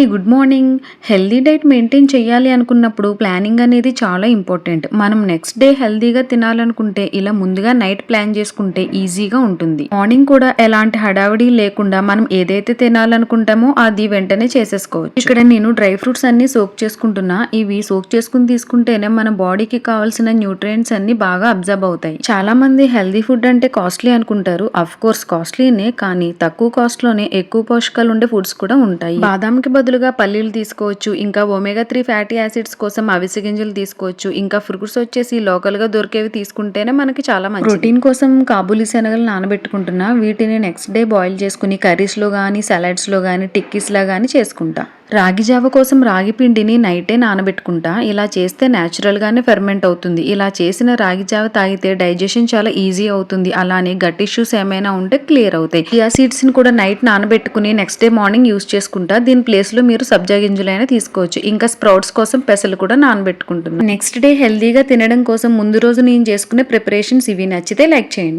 Hi good morning. Healthy diet maintain చేయాలి అనుకున్నప్పుడు planning అనేది చాలా ఇంపార్టెంట్. మనం నెక్స్ట్ డే హెల్దీగా తినాలనుకుంటే ఇలా ముందుగా నైట్ ప్లాన్ చేసుకుంటే ఈజీగా ఉంటుంది. మార్నింగ్ కూడా ఎలాంటి హడావిడి లేకుండా మనం ఏదైతే తినాలనుకుంటామో అది వెంటనే చేసేసుకోవచ్చు. ఇక్కడ నేను డ్రై ఫ్రూట్స్ అన్ని సోక్ చేసుకుంటున్నా. ఇవి సోక్ చేసుకుని తీసుకుంటేనే మన బాడీకి కావాల్సిన న్యూట్రియంట్స్ అన్ని బాగా అబ్జర్వ్ అవుతాయి. చాలా మంది హెల్దీ ఫుడ్ అంటే కాస్ట్లీ అనుకుంటారు. అఫ్ కోర్స్ కాస్ట్లీనే, కానీ తక్కువ కాస్ట్ లోనే ఎక్కువ పోషకాలు ఉండే ఫుడ్స్ కూడా ఉంటాయి. బాదాంకి బదులుగా పల్లీలు తీసుకోవచ్చు. ఇంకా ఒమేగా 3 ఫ్యాటీ యాసిడ్స్ కోసం అవిసె గింజలు తీసుకోవచ్చు. ఇంకా ఫ్రూట్స్ వచ్చేసి లోకల్ గా దొరికేవి తీసుకుంటేనే మనకి చాలా మంచిది. ప్రోటీన్ కోసం కాబూలి శనగలు నానబెట్టుకుంటున్నా. వీటిని నెక్స్ట్ డే బాయిల్ చేసుకుని కర్రీస్ లో గానీ, సలాడ్స్ లో గానీ, టిక్కీస్ లా గానీ చేసుకుంటా. రాగి జావ కోసం రాగి పిండిని నైటే నానబెట్టుకుంటా. ఇలా చేస్తే న్యాచురల్ గానే ఫెర్మెంట్ అవుతుంది. ఇలా చేసిన రాగి జావ తాగితే డైజెషన్ చాలా ఈజీ అవుతుంది. అలానే గట్ ఇష్యూస్ ఏమైనా ఉంటే క్లియర్ అవుతాయి. చియా సీడ్స్ ని కూడా నైట్ నానబెట్టుకుని నెక్స్ట్ డే మార్నింగ్ యూస్ చేసుకుంటా. దీని ప్లేస్ లో మీరు సబ్జా గింజలైనా తీసుకోవచ్చు. ఇంకా స్ప్రౌట్స్ కోసం పెసలు కూడా నానబెట్టుకుంటున్నాను. నెక్స్ట్ డే హెల్దీగా తినడం కోసం ముందు రోజు నేను చేసుకునే ప్రిపరేషన్స్ ఇవి. నచ్చితే లైక్ చేయండి.